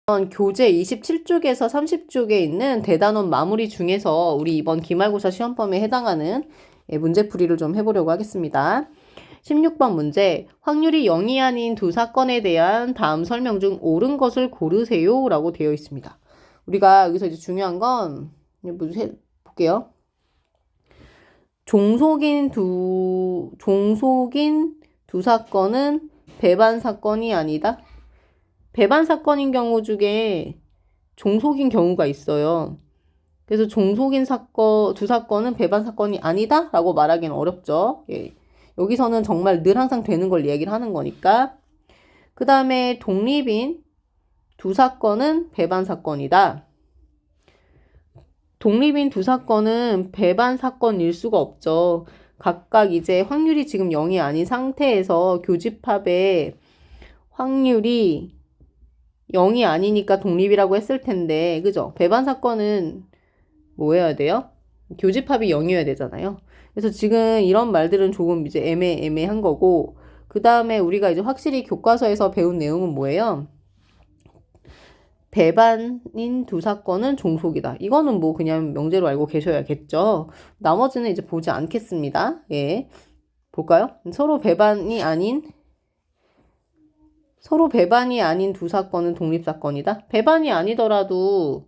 교재 27쪽에서 30쪽에 있는 대단원 마무리 중에서 우리 이번 기말고사 시험범위에 해당하는 문제풀이를 좀 해보려고 하겠습니다. 16번 문제, 확률이 0이 아닌 두 사건에 대한 다음 설명 중 옳은 것을 고르세요 라고 되어 있습니다. 우리가 여기서 이제 중요한 건 볼게요. 종속인 두 사건은 배반 사건이 아니다. 배반 사건인 경우 중에 종속인 경우가 있어요. 그래서 종속인 두 사건은 배반 사건이 아니다 라고 말하기는 어렵죠. 예. 여기서는 정말 늘 항상 되는 걸 얘기를 하는 거니까. 그 다음에 독립인 두 사건은 배반 사건이다. 독립인 두 사건은 배반 사건일 수가 없죠. 각각 이제 확률이 지금 0이 아닌 상태에서 교집합의 확률이 0이 아니니까 독립이라고 했을 텐데, 그죠? 배반 사건은 뭐 해야 돼요? 교집합이 0이어야 되잖아요. 그래서 지금 이런 말들은 조금 이제 애매한 거고, 그 다음에 우리가 이제 확실히 교과서에서 배운 내용은 뭐예요? 배반인 두 사건은 종속이다. 이거는 뭐 그냥 명제로 알고 계셔야겠죠. 나머지는 이제 보지 않겠습니다. 예. 볼까요? 서로 배반이 아닌 두 사건은 독립사건이다. 배반이 아니더라도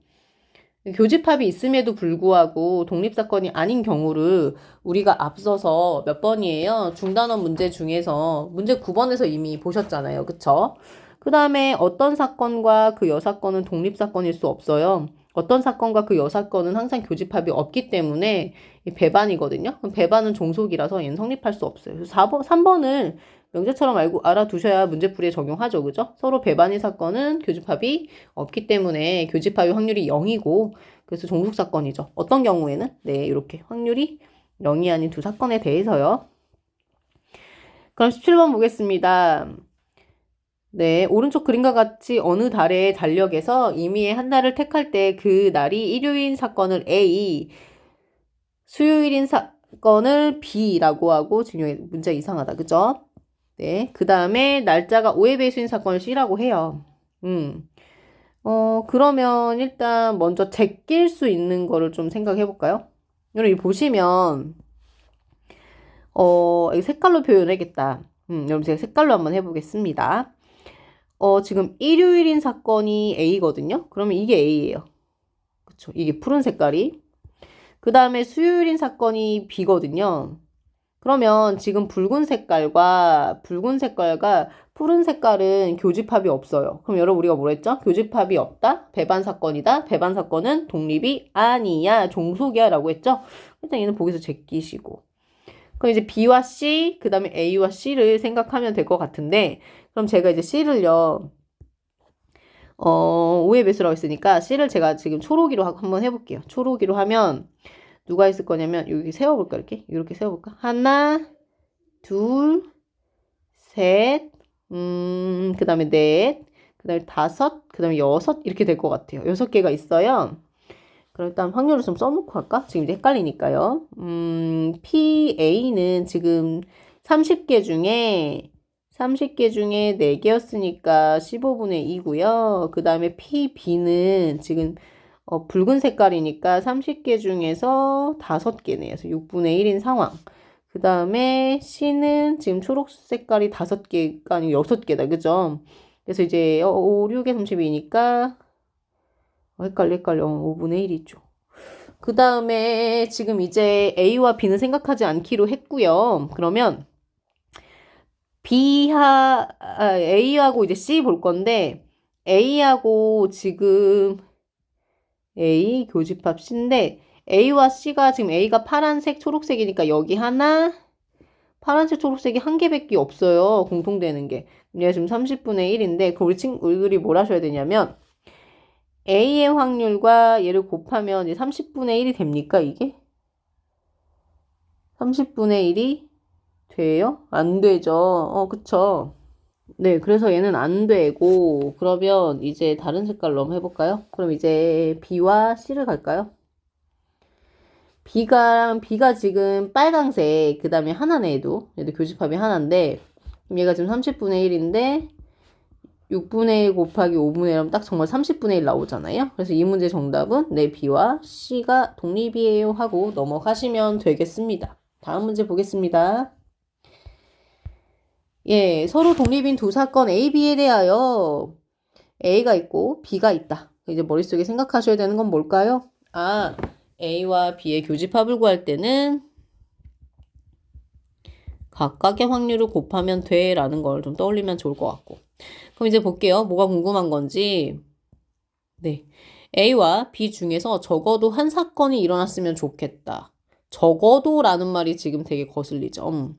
교집합이 있음에도 불구하고 독립사건이 아닌 경우를 우리가 앞서서 몇 번이에요? 중단원 문제 중에서 문제 9번에서 이미 보셨잖아요. 그쵸? 그 다음에 어떤 사건과 그 여사건은 독립사건일 수 없어요. 어떤 사건과 그 여사건은 항상 교집합이 없기 때문에 배반이거든요. 배반은 종속이라서 얘는 성립할 수 없어요. 그래서 3번을 명제처럼 알아두셔야 문제풀이에 적용하죠. 그죠? 서로 배반의 사건은 교집합이 없기 때문에 교집합의 확률이 0이고 그래서 종속사건이죠. 어떤 경우에는? 네, 이렇게 확률이 0이 아닌 두 사건에 대해서요. 그럼 17번 보겠습니다. 네, 오른쪽 그림과 같이 어느 달의 달력에서 임의의 한 날을 택할 때 그 날이 일요일인 사건을 A, 수요일인 사건을 B라고 하고 지금 문제 이상하다. 그죠? 네, 그 다음에 날짜가 5의 배수인 사건을 C라고 해요. 그러면 일단 먼저 제낄 수 있는 거를 좀 생각해 볼까요? 여러분 보시면 이거 색깔로 표현하겠다. 여러분 제가 색깔로 한번 해보겠습니다. 지금 일요일인 사건이 A거든요. 그러면 이게 A예요. 그쵸? 이게 푸른 색깔이. 그 다음에 수요일인 사건이 B거든요. 그러면 지금 붉은 색깔과 푸른 색깔은 교집합이 없어요. 그럼 여러분 우리가 뭐라 했죠? 교집합이 없다? 배반 사건이다? 배반 사건은 독립이 아니야. 종속이야. 라고 했죠? 일단 얘는 보기에서 제끼시고. 그럼 이제 B와 C, 그 다음에 A와 C를 생각하면 될 것 같은데, 그럼 제가 이제 C를요, 5의 배수라고 했으니까 C를 제가 지금 초록이로 한번 해볼게요. 초록이로 하면 누가 있을 거냐면 여기 세워볼까 이렇게 세워볼까? 하나, 둘, 셋, 그 다음에 넷, 그 다음에 다섯, 그 다음에 여섯 이렇게 될 것 같아요. 6개가 있어요. 그럼 일단 확률을 좀 써놓고 할까? 지금 이제 헷갈리니까요. PA는 지금 30개 중에 4개였으니까 15분의 2고요. 그 다음에 PB는 지금 붉은 색깔이니까 30개 중에서 5개네요. 그래서 6분의 1인 상황. 그 다음에 C는 지금 초록 색깔이 5개가 아니고 6개다. 그죠? 그래서 이제 5, 6에 32니까 헷갈려. 5분의 1이죠. 그 다음에 지금 이제 A와 B는 생각하지 않기로 했고요. 그러면 A하고 이제 C 볼 건데 A하고 지금 A 교집합 C인데 A와 C가 지금 A가 파란색, 초록색이니까 여기 하나, 파란색, 초록색이 한 개밖에 없어요. 공통되는 게. 얘가 지금 30분의 1인데 그 우리들이 뭘 하셔야 되냐면 A의 확률과 얘를 곱하면 이제 30분의 1이 됩니까, 이게? 30분의 1이 돼요? 안 되죠. 그쵸? 네, 그래서 얘는 안 되고, 그러면 이제 다른 색깔로 한번 해볼까요? 그럼 이제 B와 C를 갈까요? B가 지금 빨강색, 그 다음에 하나네, 얘도 교집합이 하나인데, 그럼 얘가 지금 30분의 1인데, 6분의 1 곱하기 5분의 1 하면 딱 정말 30분의 1 나오잖아요. 그래서 이 문제 정답은 네, B와 C가 독립이에요 하고 넘어가시면 되겠습니다. 다음 문제 보겠습니다. 예, 서로 독립인 두 사건 A, B에 대하여 A가 있고 B가 있다. 이제 머릿속에 생각하셔야 되는 건 뭘까요? 아, A와 B의 교집합을 구할 때는 각각의 확률을 곱하면 돼 라는 걸 좀 떠올리면 좋을 것 같고. 그럼 이제 볼게요. 뭐가 궁금한 건지. 네. A와 B 중에서 적어도 한 사건이 일어났으면 좋겠다. 적어도라는 말이 지금 되게 거슬리죠.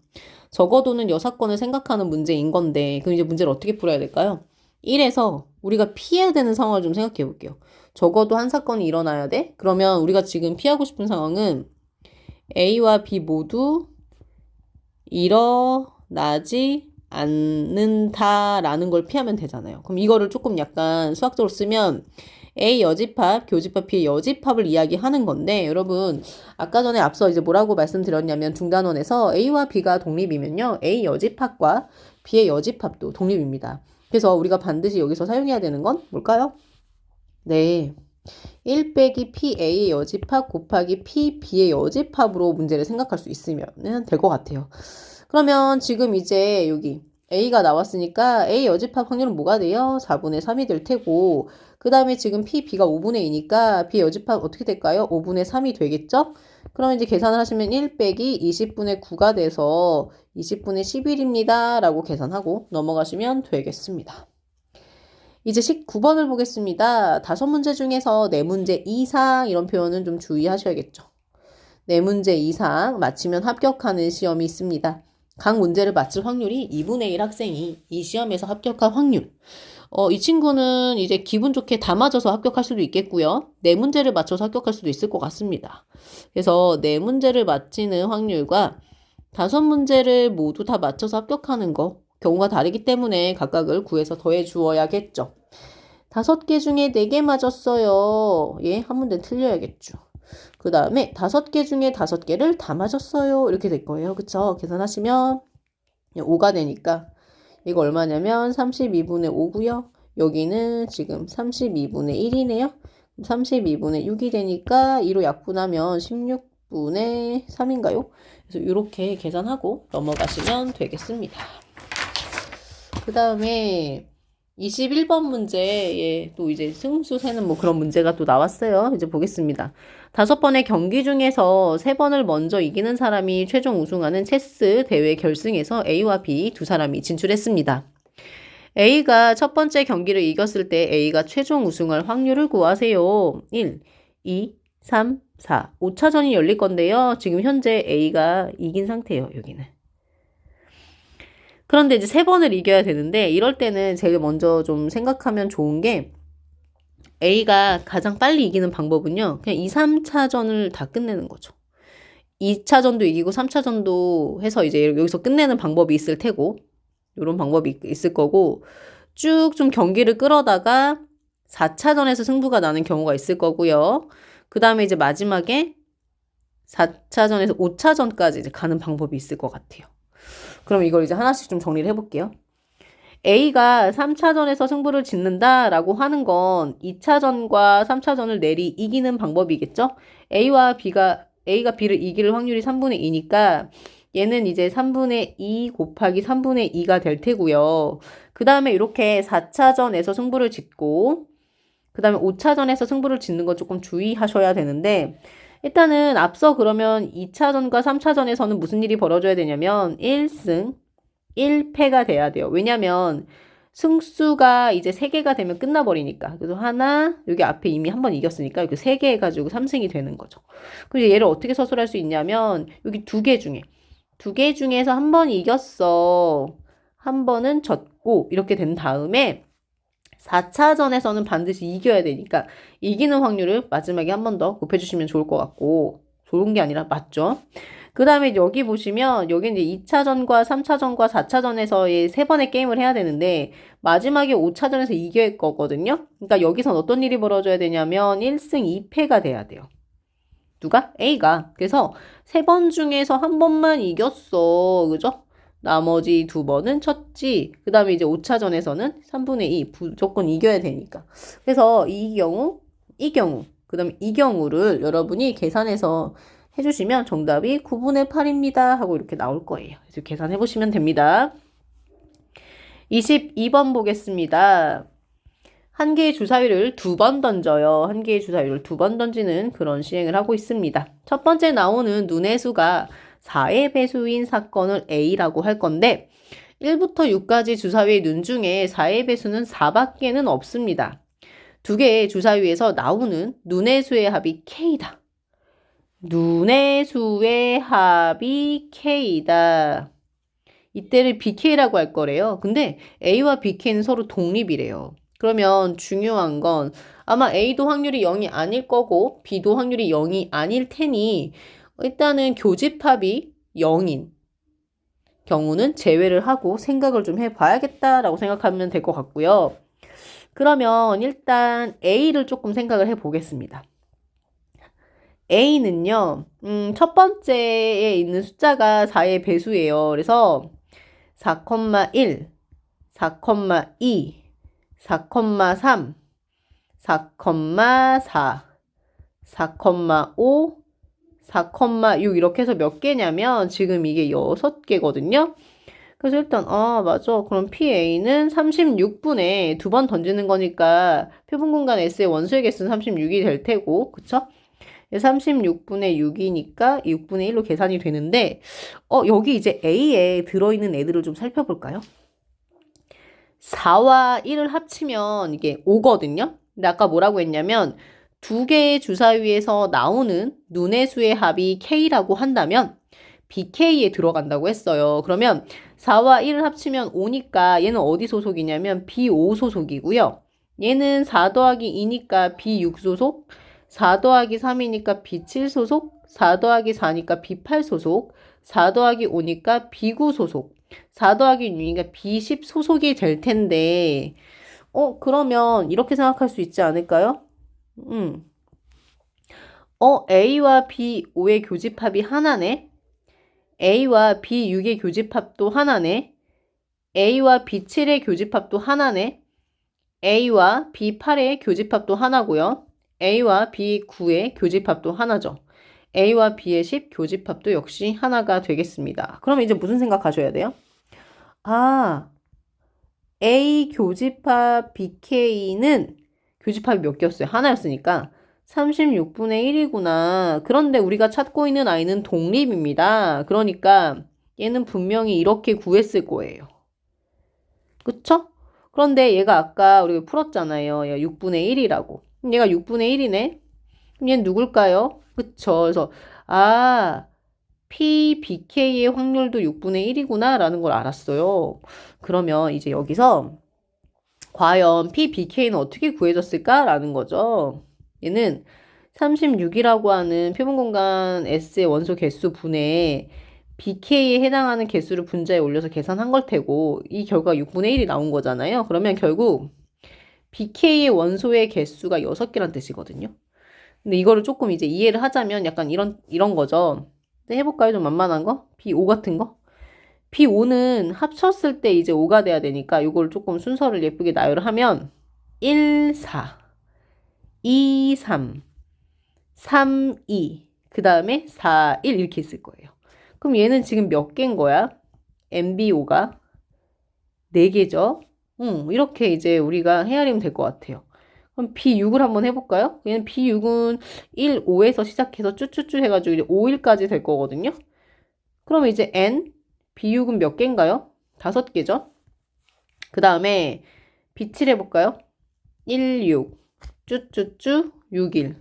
적어도는 여사건을 생각하는 문제인 건데, 그럼 이제 문제를 어떻게 풀어야 될까요? 1에서 우리가 피해야 되는 상황을 좀 생각해 볼게요. 적어도 한 사건이 일어나야 돼? 그러면 우리가 지금 피하고 싶은 상황은 A와 B 모두 일어나지 않는다라는 걸 피하면 되잖아요. 그럼 이거를 조금 약간 수학적으로 쓰면 A 여집합, 교집합, B 여집합을 이야기하는 건데, 여러분 아까 전에 앞서 이제 뭐라고 말씀드렸냐면 중단원에서 A와 B가 독립이면요, A 여집합과 B의 여집합도 독립입니다. 그래서 우리가 반드시 여기서 사용해야 되는 건 뭘까요? 네, 1 빼기 PA의 여집합 곱하기 PB의 여집합으로 문제를 생각할 수 있으면 될 것 같아요. 그러면 지금 이제 여기 A가 나왔으니까 A 여집합 확률은 뭐가 돼요? 4분의 3이 될 테고, 그 다음에 지금 B가 5분의 2니까 B 여집합 어떻게 될까요? 5분의 3이 되겠죠? 그러면 이제 계산을 하시면 1 빼기 20분의 9가 돼서 20분의 11입니다 라고 계산하고 넘어가시면 되겠습니다. 이제 19번을 보겠습니다. 5문제 중에서 4문제 이상 이런 표현은 좀 주의하셔야겠죠. 4문제 이상 맞히면 합격하는 시험이 있습니다. 각 문제를 맞출 확률이 2분의 1 학생이 이 시험에서 합격할 확률. 이 친구는 이제 기분 좋게 다 맞아서 합격할 수도 있겠고요. 4문제를 맞춰서 합격할 수도 있을 것 같습니다. 그래서 4문제를 맞히는 확률과 5문제를 모두 다 맞춰서 합격하는 거 경우가 다르기 때문에 각각을 구해서 더해 주어야겠죠. 5개 중에 4개 맞았어요. 예, 한 문제 틀려야겠죠. 그 다음에 5개 중에 5개를 다 맞았어요. 이렇게 될 거예요. 그쵸? 계산하시면 5가 되니까 이거 얼마냐면 32분의 5고요. 여기는 지금 32분의 1이네요. 32분의 6이 되니까 2로 약분하면 16분의 3인가요? 그래서 이렇게 계산하고 넘어가시면 되겠습니다. 그 다음에 21번 문제에 또 이제 승수 세는 뭐 그런 문제가 또 나왔어요. 이제 보겠습니다. 5번의 경기 중에서 3번을 먼저 이기는 사람이 최종 우승하는 체스 대회 결승에서 A와 B 두 사람이 진출했습니다. A가 첫 번째 경기를 이겼을 때 A가 최종 우승할 확률을 구하세요. 1, 2, 3, 4. 5차전이 열릴 건데요. 지금 현재 A가 이긴 상태예요. 여기는. 그런데 이제 3번을 이겨야 되는데 이럴 때는 제일 먼저 좀 생각하면 좋은 게 A가 가장 빨리 이기는 방법은요. 그냥 2, 3차전을 다 끝내는 거죠. 2차전도 이기고 3차전도 해서 이제 여기서 끝내는 방법이 있을 테고 이런 방법이 있을 거고 쭉 좀 경기를 끌어다가 4차전에서 승부가 나는 경우가 있을 거고요. 그 다음에 이제 마지막에 4차전에서 5차전까지 이제 가는 방법이 있을 것 같아요. 그럼 이걸 이제 하나씩 좀 정리를 해볼게요. A가 3차전에서 승부를 짓는다라고 하는 건 2차전과 3차전을 내리 이기는 방법이겠죠? A가 B를 이길 확률이 3분의 2니까 얘는 이제 3분의 2 곱하기 3분의 2가 될 테고요. 그 다음에 이렇게 4차전에서 승부를 짓고 그 다음에 5차전에서 승부를 짓는 거 조금 주의하셔야 되는데 일단은 앞서 그러면 2차전과 3차전에서는 무슨 일이 벌어져야 되냐면 1승 1패가 돼야 돼요. 왜냐면 승수가 이제 3개가 되면 끝나버리니까. 그래서 하나, 여기 앞에 이미 한 번 이겼으니까 이렇게 3개 해가지고 3승이 되는 거죠. 그리고 얘를 어떻게 서술할 수 있냐면 여기 2개 중에서 한 번 이겼어. 한 번은 졌고 이렇게 된 다음에 4차전에서는 반드시 이겨야 되니까 이기는 확률을 마지막에 한 번 더 곱해주시면 좋을 것 같고 좋은 게 아니라 맞죠? 그 다음에 여기 보시면 여기 이제 2차전과 3차전과 4차전에서의 3번의 게임을 해야 되는데 마지막에 5차전에서 이길 거거든요. 그러니까 여기선 어떤 일이 벌어져야 되냐면 1승 2패가 돼야 돼요. 누가? A가. 그래서 3번 중에서 한 번만 이겼어. 그죠? 나머지 2번은 쳤지. 그 다음에 이제 5차전에서는 3분의 2 무조건 이겨야 되니까. 그래서 이 경우, 그 다음에 이 경우를 여러분이 계산해서 해주시면 정답이 9분의 8입니다 하고 이렇게 나올 거예요. 그래서 계산해 보시면 됩니다. 22번 보겠습니다. 한 개의 주사위를 2번 던져요. 한 개의 주사위를 2번 던지는 그런 시행을 하고 있습니다. 첫 번째 나오는 눈의 수가 4의 배수인 사건을 A라고 할 건데 1부터 6까지 주사위의 눈 중에 4의 배수는 4밖에는 없습니다. 두 개의 주사위에서 나오는 눈의 수의 합이 K다. 눈의 수의 합이 K다. 이때를 BK라고 할 거래요. 근데 A와 BK는 서로 독립이래요. 그러면 중요한 건 아마 A도 확률이 0이 아닐 거고 B도 확률이 0이 아닐 테니 일단은 교집합이 0인 경우는 제외를 하고 생각을 좀 해봐야겠다라고 생각하면 될 것 같고요. 그러면 일단 A를 조금 생각을 해보겠습니다. A는요, 첫 번째에 있는 숫자가 4의 배수예요. 그래서 4,1, 4,2, 4,3, 4,4, 4,5, 4,6 이렇게 해서 몇 개냐면 지금 이게 6개거든요. 그래서 일단 맞아. 그럼 PA는 36분에 2번 던지는 거니까 표본 공간 S의 원소의 개수는 36이 될 테고 그쵸? 36분의 6이니까 6분의 1로 계산이 되는데 여기 이제 A에 들어있는 애들을 좀 살펴볼까요? 4와 1을 합치면 이게 5거든요. 근데 아까 뭐라고 했냐면 두 개의 주사위에서 나오는 눈의 수의 합이 K라고 한다면 BK에 들어간다고 했어요. 그러면 4와 1을 합치면 5니까 얘는 어디 소속이냐면 B5 소속이고요. 얘는 4 더하기 2니까 B6 소속, 4 더하기 3이니까 B7 소속, 4 더하기 4니까 B8 소속, 4 더하기 5니까 B9 소속, 4 더하기 6이니까 B10 소속이 될 텐데 그러면 이렇게 생각할 수 있지 않을까요? A와 B5의 교집합이 하나네. A와 B6의 교집합도 하나네. A와 B7의 교집합도 하나네. A와 B8의 교집합도 하나고요. A와 B9의 교집합도 하나죠. A와 B의 10 교집합도 역시 하나가 되겠습니다. 그럼 이제 무슨 생각하셔야 돼요? A 교집합 BK는 교집합이 몇 개였어요? 하나였으니까 36분의 1이구나. 그런데 우리가 찾고 있는 아이는 독립입니다. 그러니까 얘는 분명히 이렇게 구했을 거예요. 그쵸? 그런데 얘가 아까 우리가 풀었잖아요. 얘가 6분의 1이라고. 얘가 6분의 1이네. 그럼 얘는 누굴까요? 그쵸? 그래서 PBK의 확률도 6분의 1이구나 라는 걸 알았어요. 그러면 이제 여기서 과연 PBK는 어떻게 구해졌을까? 라는 거죠. 얘는 36이라고 하는 표본공간 S의 원소 개수 분의 BK에 해당하는 개수를 분자에 올려서 계산한 걸 테고 이 결과가 6분의 1이 나온 거잖아요. 그러면 결국 BK의 원소의 개수가 6개란 뜻이거든요. 근데 이거를 조금 이제 이해를 하자면 약간 이런 거죠. 해볼까요? 좀 만만한 거? B5 같은 거? B5는 합쳤을 때 이제 5가 돼야 되니까 이걸 조금 순서를 예쁘게 나열을 하면 1, 4, 2, 3, 3, 2, 그 다음에 4, 1 이렇게 있을 거예요. 그럼 얘는 지금 몇 개인 거야? MB5가 4개죠? 이렇게 이제 우리가 헤아리면 될 것 같아요. 그럼 B6을 한번 해볼까요? 얘는 B6은 1, 5에서 시작해서 쭈쭈쭈 해가지고 이제 5, 1까지 될 거거든요. 그럼 이제 N, B6은 몇 개인가요? 5개죠? 그 다음에 B7 해볼까요? 1, 6, 쭈쭈쭈, 6, 1.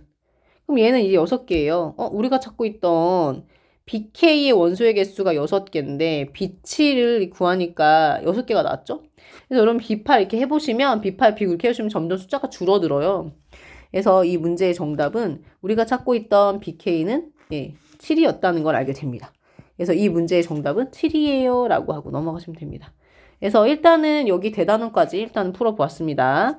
그럼 얘는 이제 6개예요. 우리가 찾고 있던 BK의 원소의 개수가 6개인데 B7을 구하니까 6개가 나왔죠? 그래서 여러분 B8 이렇게 해보시면 B8, B9 이렇게 해보시면 점점 숫자가 줄어들어요. 그래서 이 문제의 정답은 우리가 찾고 있던 BK는 7이었다는 걸 알게 됩니다. 그래서 이 문제의 정답은 7이에요 라고 하고 넘어가시면 됩니다. 그래서 일단은 여기 대단원까지 일단 풀어보았습니다.